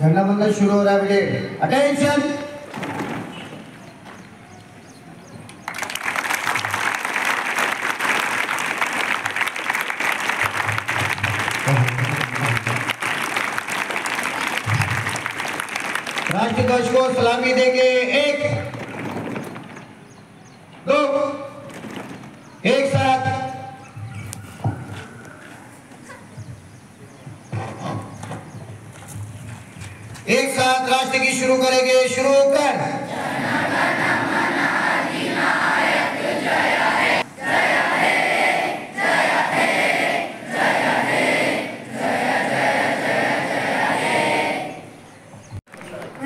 झंडा वंदन शुरू हो रहा है बेटे. अटेंशन. राष्ट्रध्वज को सलामी देंगे. 1 2 एक साथ. एक साथ राष्ट्र की शुरू करेंगे. शुरू कर.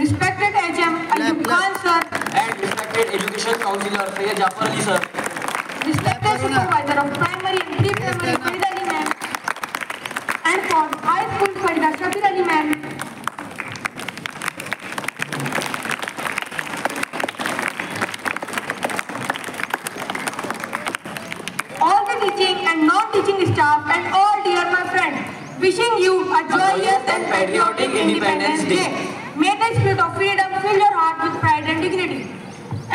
Respected HM Ayub Khan sir and respected education counselor Sayyid Jafar Ali sir, respected supervisor of primary and pre-primary Farida Ali ma'am and for high school Farida Shabir Ali ma'am, all the teaching and non-teaching staff and all dear my friends, wishing you a joyous and patriotic Independence Day. May the spirit of freedom fill your heart with pride and dignity.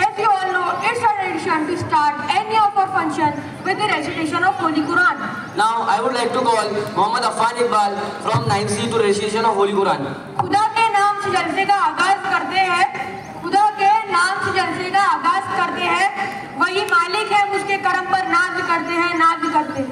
As you all know, it's our tradition to start any of our function with the recitation of Holy Quran. now I would like to call Mohammad Affan Iqbal from 9C to recitation of Holy Quran. खुदा के नाम से जलसे का आगाज करते हैं. खुदा के नाम से जलसे का आगाज करते हैं. वही मालिक है, उसके करम पर नाज करते हैं, नाज करते हैं.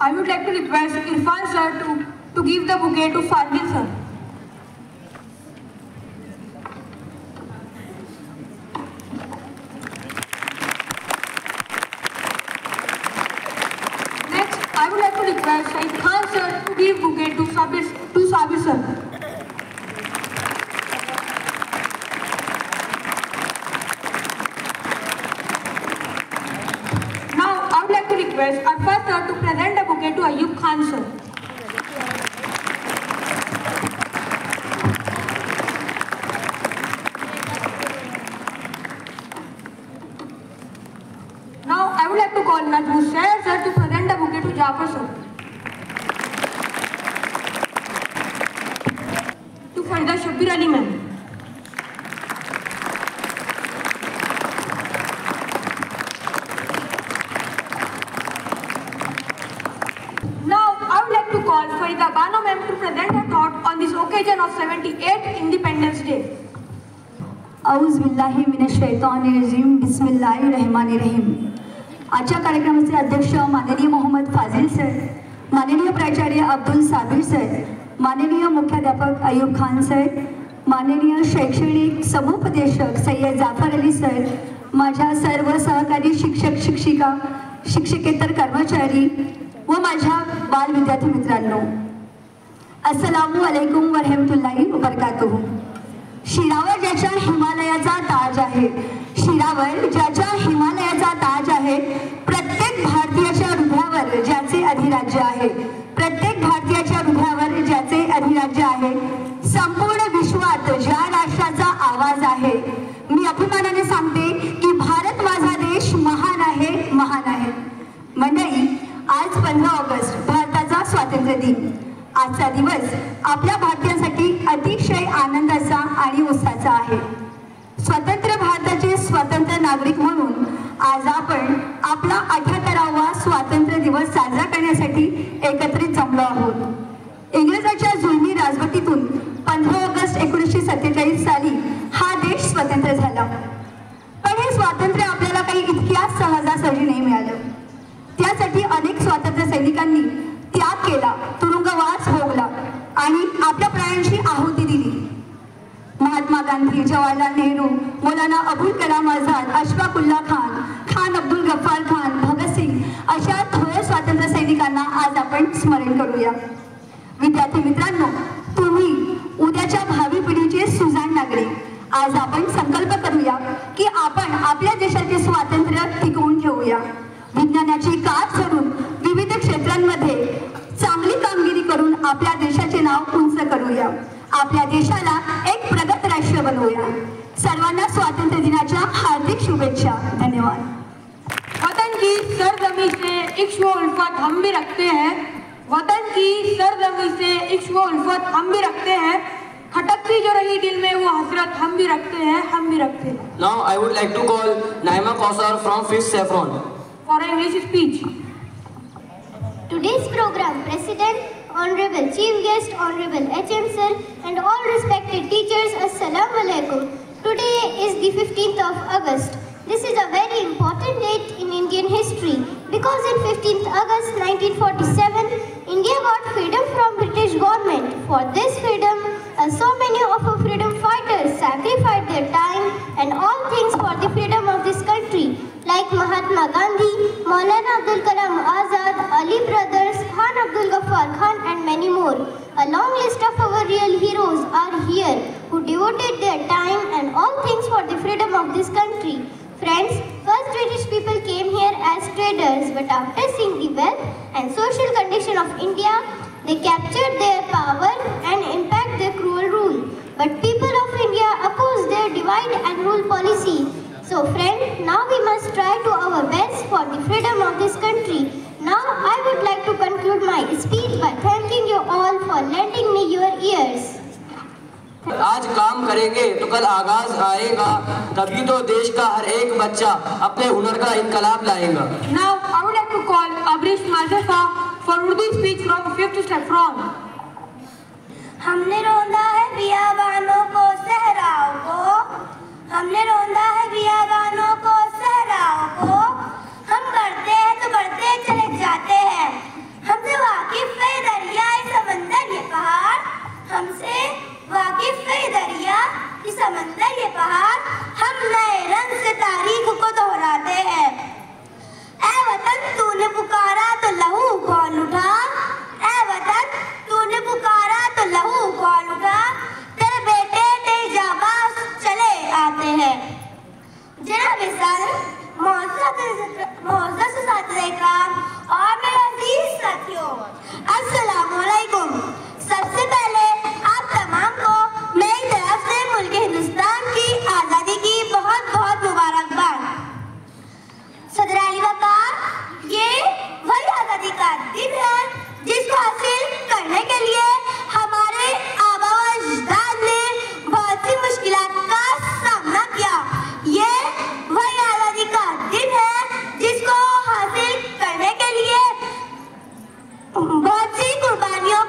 I would like to request Irfan sir to give the bouquet to Fadil sir. Next, I would like to request Said Khan sir to give bouquet to Sabir sir. Now, I would like to request Arfat sir to present a bouquet to Ayub Khan sir. Now, I would like to call Najmul Sher sir to present a bouquet to Jafar sir. To Farida Shabir Ali ma'am. Now, I would like to call Farida Bano ma'am to present her thought on this occasion of 78th Independence Day. औज़ बिल्लाहि मिनश शैतानिर रजीम बिस्मिल्लाहिर रहमानिर रहीम. आजच्या कार्यक्रमाचे अध्यक्ष माननीय मोहम्मद फाजिल sir, माननीय प्राचार्य Abdul Sabir sir, माननीय मुख्याध्यापक Ayub Khan sir, माननीय शैक्षणिक समुपदेशक सय्यद जाफर अली सर, माझ्या सर्व सहकारी शिक्षक शिक्षिका शिक्षकेतर कर्मचारी व माझ्या बाल विद्यार्थी मित्रांनो, अस्सलामु अलैकुम व रहमतुल्लाहि व बरकातुहू. शिरावर ज्याच्या हिमालयाचा ताज आहे, शिरा डोंगरावर ज्याच्या हिमालयाचा ताज आहे, प्रत्येक भारतीयाच्या हृदयावर ज्याचे अधिराज्य आहे, प्रत्येक भारतीयाच्या हृदयावर ज्याचे अधिराज्य आहे, संपूर्ण विश्वात ज्या राष्ट्राचा आवाज आहे, मी अभिमानाने सांगते की भारत माझा देश महान आहे, महान आहे. मंडळी, आज 15 ऑगस्ट भारताचा स्वातंत्र्य दिन. आजचा दिवस आपल्या भारतीयांसाठी अतिशय आनंदाचा आणि उत्साहाचा आहे. स्वतंत्र भारताचे स्वतंत्र नागरिक म्हणून आज आपण आपला 78वा स्वातंत्र्य दिवस साजरा करण्यासाठी एकत्रित जमलो आहोत. इंग्रजाच्या जुलमी राजवटीतून 15 ऑगस्ट 1947 साली हा देश स्वतंत्र झाला. पण हे स्वातंत्र्य आपल्याला काही इतक्या सहजासहजी नाही मिळालं. त्यासाठी अनेक स्वातंत्र्य सैनिकांनी त्याग केला, तुरुंगवास भोगला आणि आपल्या प्राणांची आहुती दिली. महात्मा गांधी, जवाहरलाल नेहरू, मौलाना अबुल कलाम आझाद, अशफाक उल्ला खान, खान अब्दुल गफ्फार खान, भगतसिंग अशा थोर स्वातंत्र्य सैनिकांना आज आपण स्मरण करूया. विद्यार्थी मित्रांनो, तुम्ही उद्याच्या भावी पिढीचे सुजाण नागरिक. आज आपण संकल्प करूया की आपण आपल्या देशाचे स्वातंत्र्य टिकवून ठेवूया. विज्ञानाची कास धरून विविध क्षेत्रांमध्ये चांगली कामगिरी करून आपल्या देशाचे नाव उंच करूया. आपल्या देशाला एक प्रगत राष्ट्र बनवूया. सर्वांना स्वातंत्र्य दिनाच्या हार्दिक शुभेच्छा. धन्यवाद. वतन की सरजमी से इश्क व उल्फत हम भी रखते हैं. वतन की सरजमी से इश्क व उल्फत हम भी रखते हैं. खटकती जो रही दिल में वो हसरत हम भी रखते हैं, हम भी रखते हैं. Now I would like to call Naima Kausar from 5th Saffron for an English speech. Today's program, President, Honorable Chief Guest, Honorable HM Sir, and all respected teachers, Assalamu Alaikum. Today is the 15th of August. This is a very important date in Indian history because on 15th August 1947, India got freedom from British government. For this freedom, so many of our freedom fighters sacrificed their time and all things for the freedom of this country, like Mahatma Gandhi, Maulana Abdul Kalam Azad, Ali brothers, Khan Abdul Ghaffar Khan, and many more. A long list of our real heroes are here who devoted their time and all things for the freedom of this country. Friends, first British people came here as traders, but after seeing the wealth and social condition of India, they captured their power and impact their cruel rule. But people of India opposed their divide and rule policy. So friend, now we must try to our best for the freedom of this country. Now I would like to conclude my speech by thanking you all for lending me your ears. आज काम करेंगे तो कल आगाज आएगा, तभी तो देश का हर एक बच्चा अपने हुनर का इनकलाब लाएगा. Now I would like to call Abrish Mazafa for Urdu speech from 5th Saffron. हमने रोंदा है बियाबानों को सहराओं को, हमने रोंदा है बियाबानों को सहराओं को, हम बढ़ते हैं तो बढ़ते चले जाते हैं. हमसे वाकिफ है दरिया समंदर ये पहाड़, हमसे वाकिफ है दरिया ये समंदर ये पहाड़, हम नए रंग से तारीख को दोहराते हैं. ऐ वतन तूने पुकारा तो लहू कौन उठा, ऐ वतन तूने पुकारा तो लहू कौन उठा, तेरे बेटे तेरे जाबाज चले आते हैं. जनाब सर, मोअज़्ज़ज़ साथीकार और मेरे अजीज साथियों, अस्सलामु अलैकुम. सबसे पहले आप तमाम को मेरी तरफ से मुल्क हिंदुस्तान की आज़ादी की बहुत बहुत मुबारकबाद. सदर आली वक़ार, ये वही आज़ादी का दिन है जिसको हासिल करने के लिए हमारे आबा व अजदाद ने बहुत सी मुश्किलात का सामना किया. ये वही आज़ादी का दिन है जिसको हासिल करने के लिए बहुत सी कुर्बानियों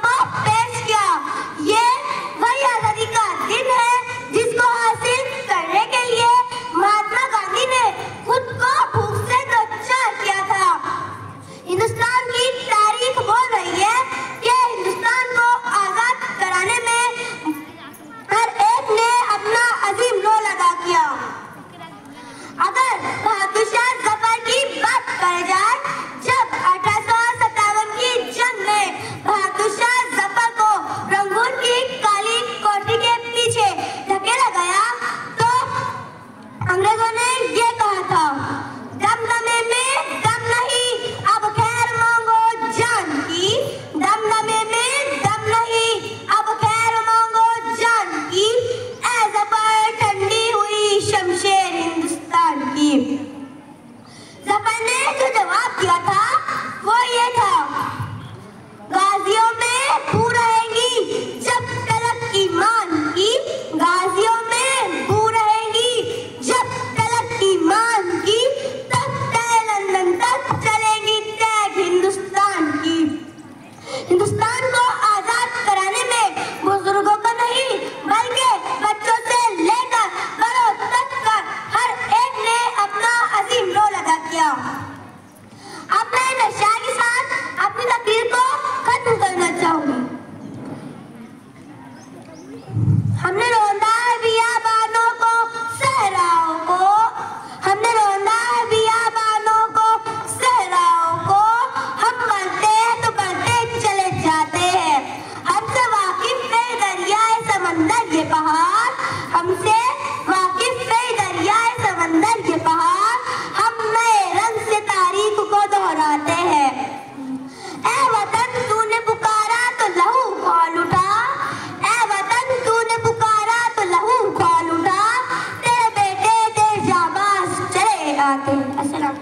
लगाते हैं। अस्सलाम।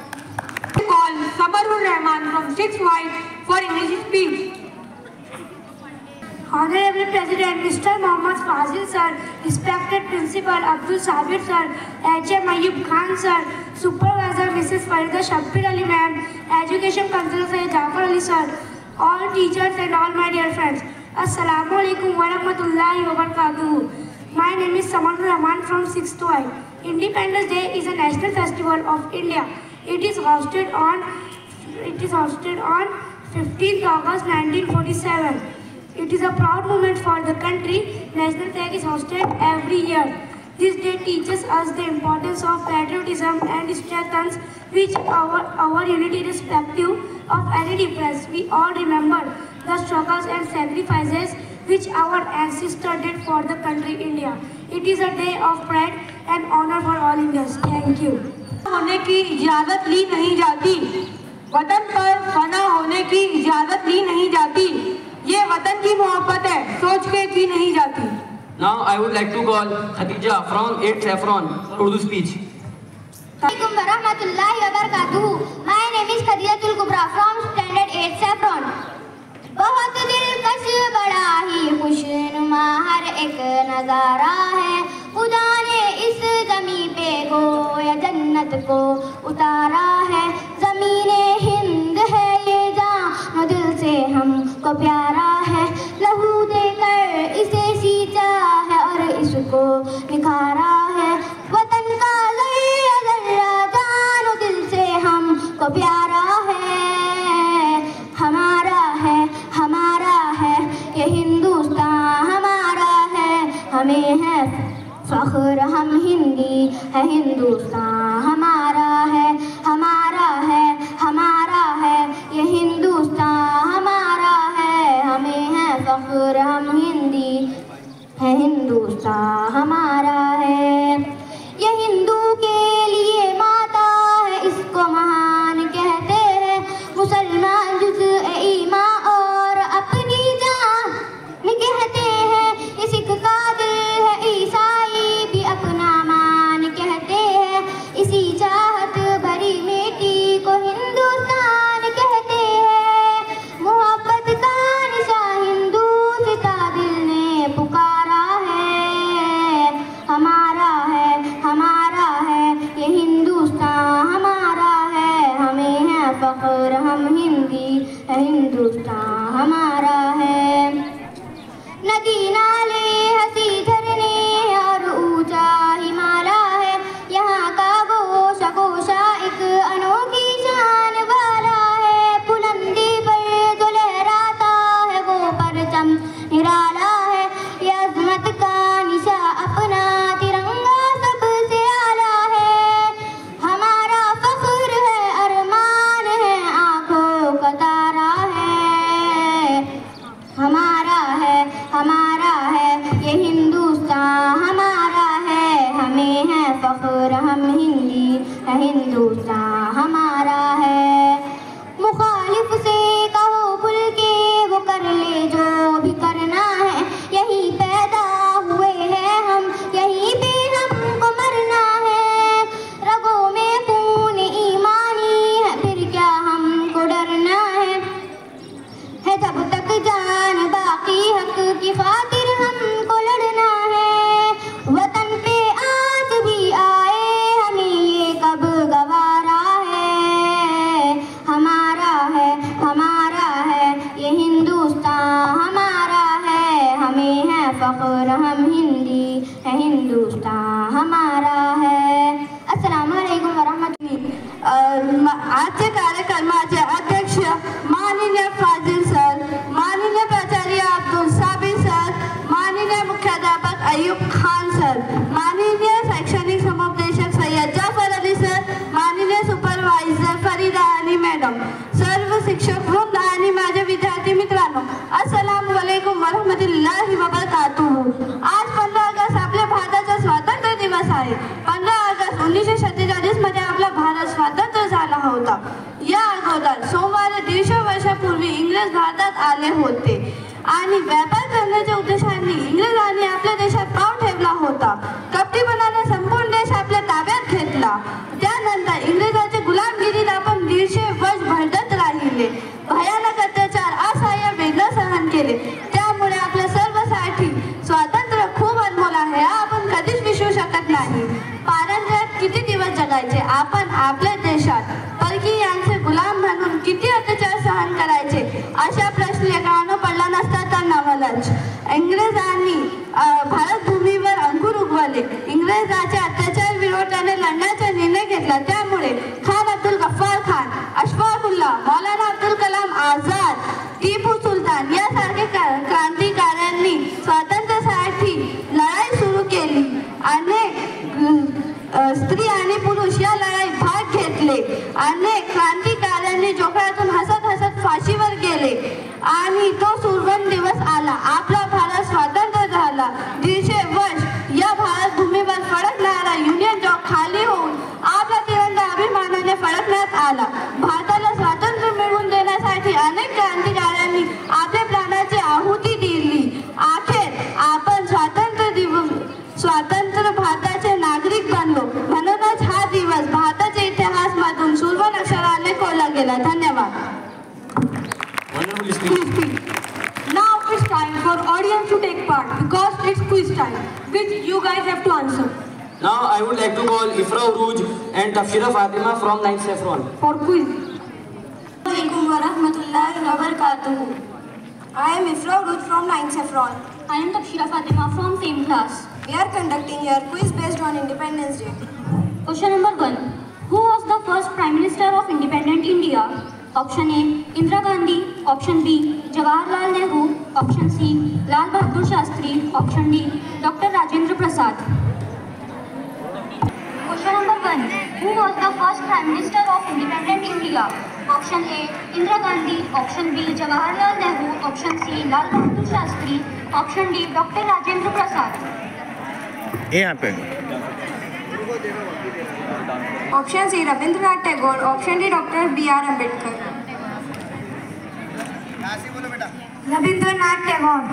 Call Samarul Rahman from 6 White for English speech. Honorable President Mr. Mohammad Fazil sir, respected Principal Abdul Sabir sir, HM Ayub Khan sir, Supervisor Mrs. Farida Shabbir Ali ma'am, Education Counselor Syed Jafar Ali sir, all teachers and all my dear friends. Assalamu alaikum wa rahmatullahi wa barakatuh. My name is Samarul Rahman from 6th Y. Independence Day is a national festival of India. It is hosted on 15th August 1947. It is a proud moment for the country. National Flag is hosted every year. This day teaches us the importance of patriotism and strengthens our unity irrespective of any difference. We all remember the struggles and sacrifices which our ancestors did for the country India. It is a day of pride and honor for all Indians. Thank you. होने की इजाजत ली नहीं जाती, वतन पर फना होने की इजाजत ली नहीं जाती। ये वतन की मोहब्बत है, सोच के की नहीं जाती। Now I would like to call Khadija from 8th Saffron for Urdu speech. Assalamualaikum warahmatullahi wabarakatuh. My name is Khadijatul Kubra from standard 8 Saffron. बहुत दिलकश बड़ा ही खुशनुमा हर एक नजारा है, खुदा ने इस ज़मीं पे गोया जन्नत को उतारा है। ज़मीने हिंद है ये जान दिल से हमको प्यारा है, लहू देकर इसे सींचा है और इसको निखारा है। वतन का ज़र्रा ज़र्रा जान दिल से हमको प्यारा है, हमारा है ये हिंदुस्तान हमारा है, हमें है फख्र हम हिंदी है, हिंदुस्तान हमारा है ये हिंदुस्तान हमारा है, हमें है फख्र हम हिंदी है, हिंदुस्तान हमारा है। ये हिंदू के लिए माता है, इसको महान कहते हैं, मुसलमान जुज़ ईमान और अपनी जान कहते हैं। ये सिख का दिल है, ईसाई भी अपना मान कहते हैं, इसी चाहत भरी मिट्टी को हिंदुस्तान कहते हैं। मोहब्बत का निशान हिंदू सिता दिल ने पुकारा है, हमारा है ये हिंदुस्तान हमारा है, हमें है फख्र हम हिंदी है, हिंदुस्तान हमारा है। नदी नाले हंसी झरने और ऊंचा हिमालय है, यहाँ का गोशा एक अनोखी शान वाला है। बुलंदी पर जो लहराता है वो परचम निराला है, ये अज़मत का निशा अपना तिरंगा सबसे आला है। हमारा फख्र है, अरमान है, आंखों का तारा है, हमारा है ये हिंदुस्तान हमारा है, हमें है फख्र हम हिंदी है, हिंदुस्तान हमारा है। मुखालिफ से कहो खुल के वो कर ले जो भी करना है, यही पैदा हुए हैं हम, यहीं पे हमको मरना है। रगों में खून ईमानी है, फिर क्या हमको डरना है जब तक जान बाकी हक की खातिर हमको लड़ना है। वतन पे आँच भी आए हमें ये कब गवारा है, हमारा है ये हिंदुस्तान हमारा है, हमें है फख्र हम हिंदी है, हिंदुस्तान हमारा है। अस्सलामु अलैकुम वरहमतुल्लाह। आजच्या कार्यक्रमाचे अध्यक्ष माननीय फाजिल सर, माननीय प्राचार्य अब्दुल साबिर सर, माननीय मुख्याध्यापक अयूब खान सर, माननीय शैक्षणिक समुपदेशक सय्यद जाफर अली सर, माननीय सुपरवायझर फरीदा अली मॅडम, सर्व शिक्षक वृंद आणि माझे विद्यार्थी मित्रांनो, अस्सलाम वालेकुम वरहमतुल्लाहि वबरकातुहू। आज 15 ऑगस्ट आपल्या भारताचा स्वातंत्र्य दिवस आहे। 15 ऑगस्ट 1947 मध्ये आपला भारत स्वातंत्र्य झाला होता। या अगोदर सोमवारी 150 वर्षापूर्वी इंग्रज भारतात आले होते आणि व्यापार करण्याच्या उद्देशाने इंग्रजांनी आपल्या देशात पाव ठेवला होता। कपटीपणाने संपूर्ण देश आपल्या ताब्यात घेतला। त्यानंतर नाही. पारंब्यात किती दिवस जगायचे. आपण आपल्या देशात परकीयांचे गुलाम म्हणून किती अत्याचार सहन करायचे. अशा प्रश्न एकानं पडला नसता तर नवलच. इंग्रजांनी भारत भूमीवर अंकुर उगवले. इंग्रजाच्या अत्याचार विरोधाने लढण्याचा निर्णय घेतला. त्यामुळे खान अब्दुल गफ्फार खान, अशफाकुल्ला, मौलाना अब्दुल कलाम आझाद, टिपू सुलतान यासारखे क्रांतिकारकांनी स्वातंत्र्यासाठी लढाई सुरू केली. अनेक स्त्री आणि पुरुष या लढाईत भाग घेतले. अनेक क्रांतिकारकांनी जोखडातून हसत हसत फाशीवर गेले आणि तो सुवर्ण दिवस आला. आपला भारत स्वतंत्र झाला. 150 वर्ष या भारत भूमीवर फडकणारा युनियन जॉब खाली होऊन आपला तिरंगा अभिमानाने फडकण्यात आला. भारताला स्वातंत्र्य मिळवून देण्यासाठी अनेक क्रांतिकारकांनी आपल्या प्राणाची आहुती दिली. अखेर आपण स्वतंत्र भारताचे नागरिक बनलो. म्हणूनच हा दिवस भारताच्या इतिहासामधून सुवर्ण अक्षराने कोरला गेला. धन्यवाद. Now it's time for audience to take part because it's quiz time, which you guys have to answer. Now I would like to call Ifra Uruj and Tafshira Fatima from 9th Saffron. For quiz. Assalamualaikum warahmatullahi wabarakatuh. I am Ifra Uruj from 9th Saffron. I am Tafshira Fatima from same class. We are conducting your quiz based on Independence Day. Question number 1. Who was the first Prime Minister of independent India? Option A, Indira Gandhi. Option B, Jawaharlal Nehru. Option C, Lal Bahadur Shastri. Option D, Dr. Rajendra Prasad. Question number 1. Who was the first Prime Minister of independent India? Option A, Indira Gandhi. Option B, Jawaharlal Nehru. Option C, Lal Bahadur Shastri. Option D, Dr. Rajendra Prasad. यहाँ पे Option C, Rabindranath Tagore. Option D, Dr. B.R. Ambedkar. Rabindranath Tagore.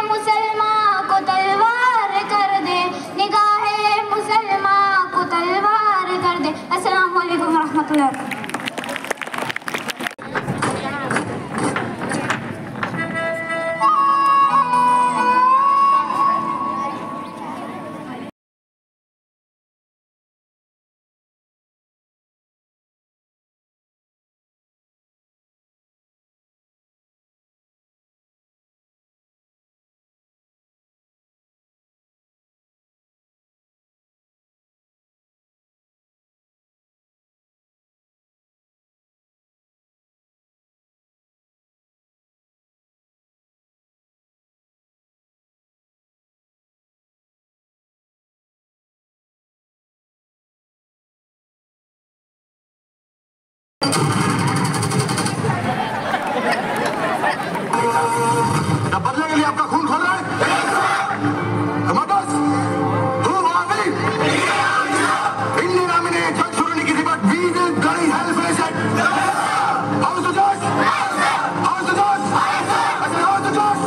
मुसलमान को तलवार कर दे, निगाहे मुसलमान को तलवार कर दे. अस्सलाम वालेकुम रहमतुल्लाह. बदले के लिए आपका खून खोल रहा है। Tomatoes, who are we? Indian Army ने जंग शुरू नहीं की थी, but we will bloody hell finish it. How's the Josh? How's the Josh? I said, how's the Josh?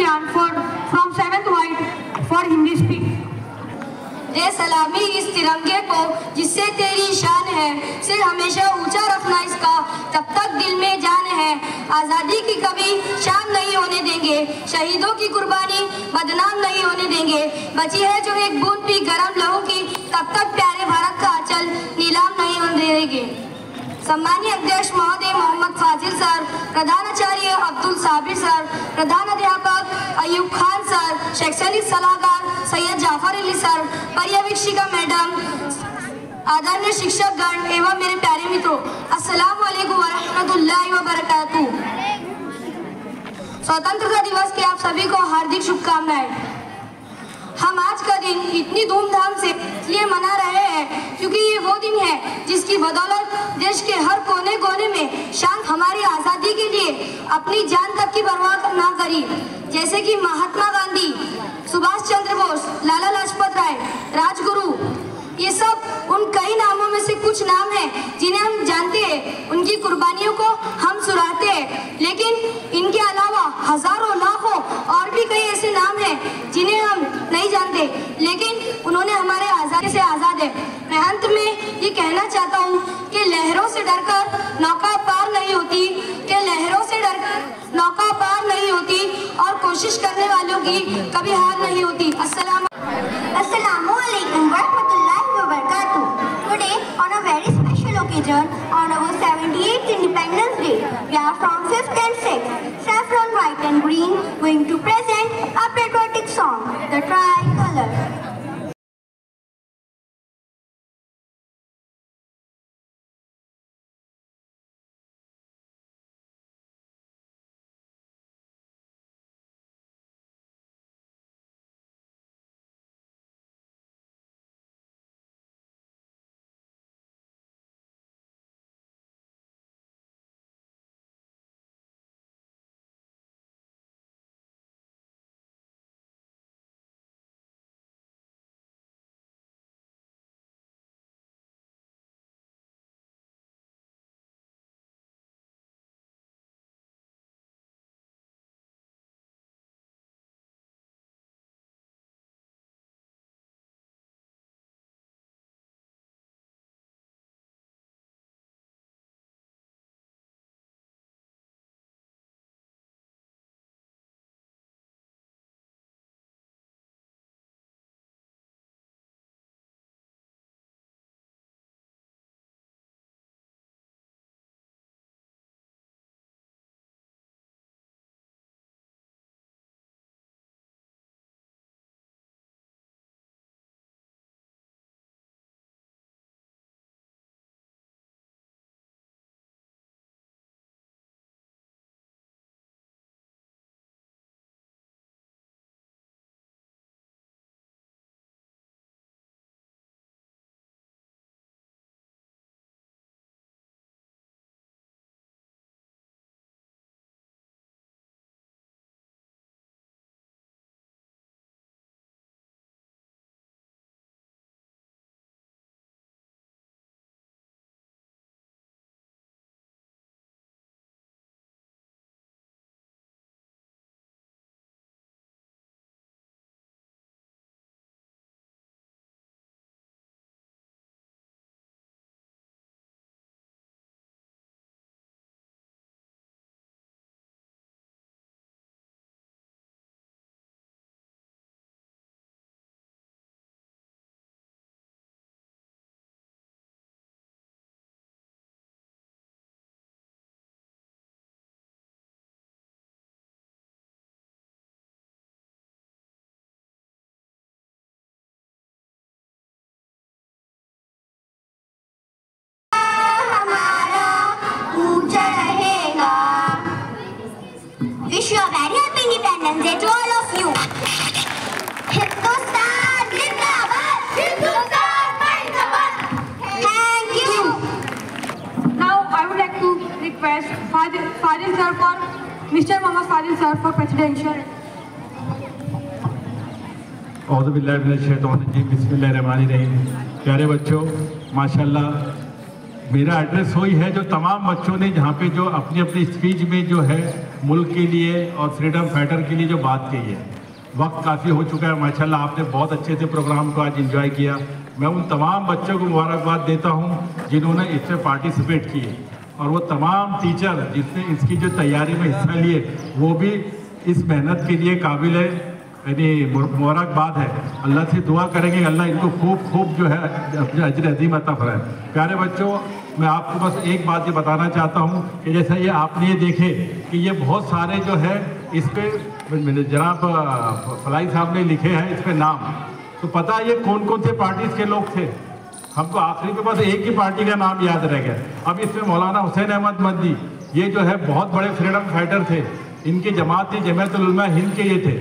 Sufyan from 7th White for Hindi speak. दे सलामी इस तिरंगे को जिससे तेरी शान है, सिर हमेशा ऊंचा रखना इसका जब तक दिल में जान है। आज़ादी की कभी शान नहीं होने देंगे, शहीदों की कुर्बानी बदनाम नहीं होने देंगे। बची है जो एक बूंद भी गरम लहू की, तब तक प्यारे भारत का आंचल नीलाम नहीं होने देंगे। सम्मानीय अध्यक्ष महोदय मोहम्मद फाजिल सर, प्रधानाचार्य अब्दुल साबिर सर, प्रधान अध्यापक अयूब खान सर, शैक्षणिक सलाहकार सैयद जाफर अली सर, पर्यवेक्षिका मैडम, आदरणीय शिक्षकगण एवं मेरे प्यारे मित्रों, अस्सलाम वालेकुम वरहमतुल्लाहि वबरकातुहू। स्वतंत्रता दिवस की आप सभी को हार्दिक शुभकामनाएं। हम आज का दिन इतनी धूमधाम से इसलिए मना रहे हैं क्योंकि ये वो दिन है जिसकी बदौलत देश के हर कोने कोने में शान हमारी आज़ादी के लिए अपनी जान तक की परवाह ना करी। जैसे कि महात्मा गांधी, सुभाष चंद्र बोस, लाला लाजपत राय, राजगुरु, ये सब उन कई नामों में से कुछ नाम हैं जिन्हें हम जानते हैं, उनकी कुर्बानियों को हम सुराते हैं। लेकिन इनके अलावा हजारों लाखों और भी कई ऐसे नाम हैं जिन्हें हम नहीं जानते, लेकिन उन्होंने हमारे आज़ादी से आज़ाद है। मैं अंत में ये कहना चाहता हूँ कि लहरों से डरकर नौका पार नहीं होती, कि लहरों से डरकर नौका पार नहीं होती और कोशिश करने वालों की कभी हार नहीं होती। Assalamu alaikum warahmatullahi wabarakatuh. Today, on a very special occasion, on our 78th Independence Day, we are from 5th and 6th, saffron, white and green, going to present a patriotic song, The Tricolor. Wish you a very happy Independence Day to all of you. Hindustan Zindabad! Hindustan Zindabad! Thank you. Now I would like to request Fadil sir for Mr. Mohammad Fadil sir for presidential. बिस्मिल्लाहिर्रहमानिर्रहीम। प्यारे बच्चों, माशाल्लाह मेरा address वही है जो तमाम बच्चों ने जहाँ पे जो अपनी अपनी स्पीच में जो है मुल्क के लिए और फ्रीडम फाइटर के लिए जो बात कही है। वक्त काफ़ी हो चुका है, माशाल्लाह आपने बहुत अच्छे से प्रोग्राम को आज एंजॉय किया। मैं उन तमाम बच्चों को मुबारकबाद देता हूँ जिन्होंने इसमें पार्टिसिपेट किए, और वो तमाम टीचर जिसने इसकी जो तैयारी में हिस्सा लिए वो भी इस मेहनत के लिए काबिल है, यानी मुबारकबाद है। अल्लाह से दुआ करेंगे अल्लाह इनको खूब जो है अपने अजर अजीम अता फरमाए। प्यारे बच्चों, मैं आपको बस एक बात ये बताना चाहता हूँ कि जैसा ये आपने ये देखे कि ये बहुत सारे जो है इस पर जनाब फलाई साहब ने लिखे हैं इस पर नाम, तो पता है ये कौन कौन से पार्टीज के लोग थे? हमको आखिरी में बस एक ही पार्टी का नाम याद रह गया। अब इसमें मौलाना हुसैन अहमद मदनी, ये जो है बहुत बड़े फ्रीडम फाइटर थे, इनकी जमात थी जमीयतुल उलमा हिंद के ये थे।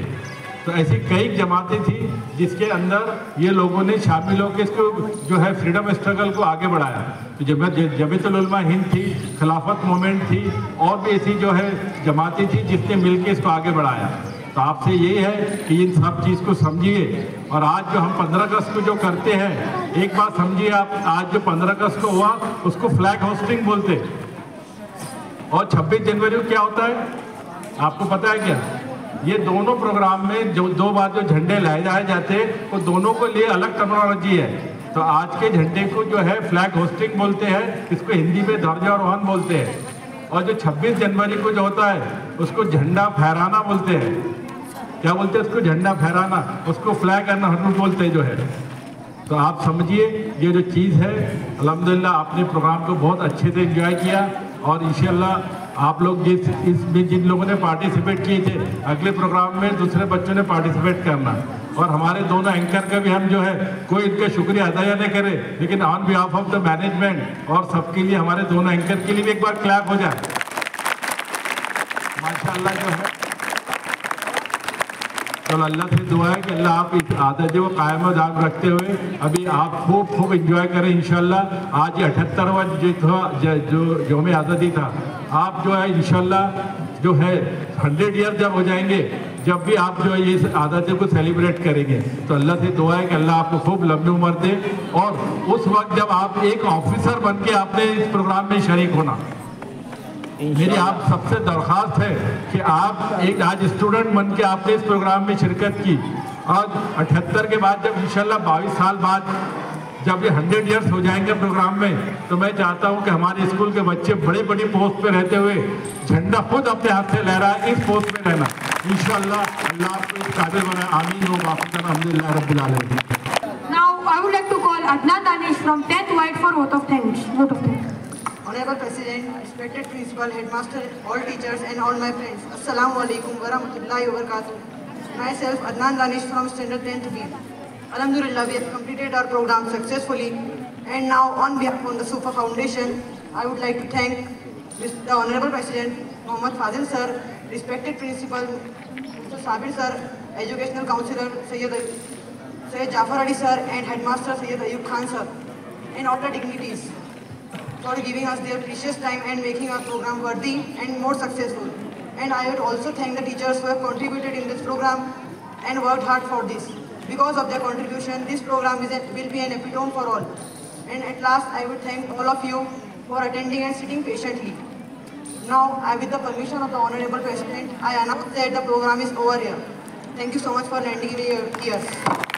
तो ऐसी कई जमातें थी जिसके अंदर ये लोगों ने शामिल होकर इसको जो है फ्रीडम स्ट्रगल को आगे बढ़ाया। तो जमीयतुल उलमा हिंद थी, खिलाफत मूवमेंट थी, और भी ऐसी जो है जमातें थी जिसने मिलकर इसको आगे बढ़ाया। तो आपसे यही है कि इन सब चीज़ को समझिए। और आज जो हम 15 अगस्त को जो करते हैं, एक बात समझिए आप, आज जो 15 अगस्त को हुआ उसको फ्लैग होस्टिंग बोलते, और 26 जनवरी को क्या होता है आपको पता है क्या? ये दोनों प्रोग्राम में जो दो बार जो झंडे लहराए जाते हैं वो दोनों को लिए अलग टर्मिनोलॉजी है। तो आज के झंडे को जो है फ्लैग होस्टिंग बोलते हैं, इसको हिंदी में ध्वजारोहण बोलते हैं। और जो 26 जनवरी को जो होता है उसको झंडा फहराना बोलते हैं। क्या बोलते हैं उसको? झंडा फहराना, उसको फ्लैग अनहर्ड बोलते हैं जो है। तो आप समझिए ये जो चीज़ है, अल्हम्दुलिल्लाह आपने प्रोग्राम को बहुत अच्छे से एंजॉय किया, और इंशाल्लाह आप लोग इसमें जिन लोगों ने पार्टिसिपेट किए थे अगले प्रोग्राम में दूसरे बच्चों ने पार्टिसिपेट करना। और हमारे दोनों एंकर का भी हम जो है कोई इनका शुक्रिया अदा या नहीं करे, लेकिन on behalf of the management और सबके लिए हमारे दोनों एंकर के लिए भी एक बार क्लैप हो जाए। माशाल्लाह जो है, तो अल्लाह से दुआ है कि अल्लाह आप इस आदत जो कायम दाम रखते हुए अभी आप खूब एंजॉय करें इंशाल्लाह। आज ये 78वां जो यौम आज़ादी था, आप जो है इंशाल्लाह जो है 100 ईयर जब हो जाएंगे, जब भी आप जो है ये आज़ादी को सेलिब्रेट करेंगे, तो अल्लाह से दुआ है कि अल्लाह आपको खूब लंबी उम्र दे। और उस वक्त जब आप एक ऑफिसर बन के आपने इस प्रोग्राम में शरीक होना, मेरी आप सबसे दरख्वास्त है कि आप एक आज स्टूडेंट बन के आपने इस प्रोग्राम में शिरकत की। आज 78 के बाद जब इंशाल्लाह 22 साल बाद जब ये 100 ईयर्स हो जाएंगे प्रोग्राम में, तो मैं चाहता हूं कि हमारे स्कूल के बच्चे बड़ी बड़ी पोस्ट पे रहते हुए झंडा खुद अपने हाथ से लहराए, इस पोस्ट में रहना इंशाल्लाह। अल्लाह आपको इस काबिल बनाए, आमीन हो अल्हम्दुलिल्लाह रब्बिल आलमीन। Now I would like to call Adnan Danish from 10th White for vote of thanks. Honorable President, respected Principal, Headmaster, all teachers and all my friends, Assalamu alaikum wa rahmatullahi wa barakatuh. Myself Adnan Danish from Standard 10th B. Alhamdulillah, we have completed our program successfully, and now on behalf of the Sufa Foundation, I would like to thank the Honorable President Mohammad Fazil sir, respected Principal Mr. Sabir sir, Educational Counselor Sayyid Jafar Ali sir, and Headmaster Sayyid Ayub Khan sir, and all the dignitaries for giving us their precious time and making our program worthy and more successful. And I would also thank the teachers who have contributed in this program and worked hard for this. Because of their contribution, this program will be an epitome for all. And at last, I would thank all of you for attending and sitting patiently. Now, with the permission of the Honorable President, I announce that the program is over here. Thank you so much for lending me your ears.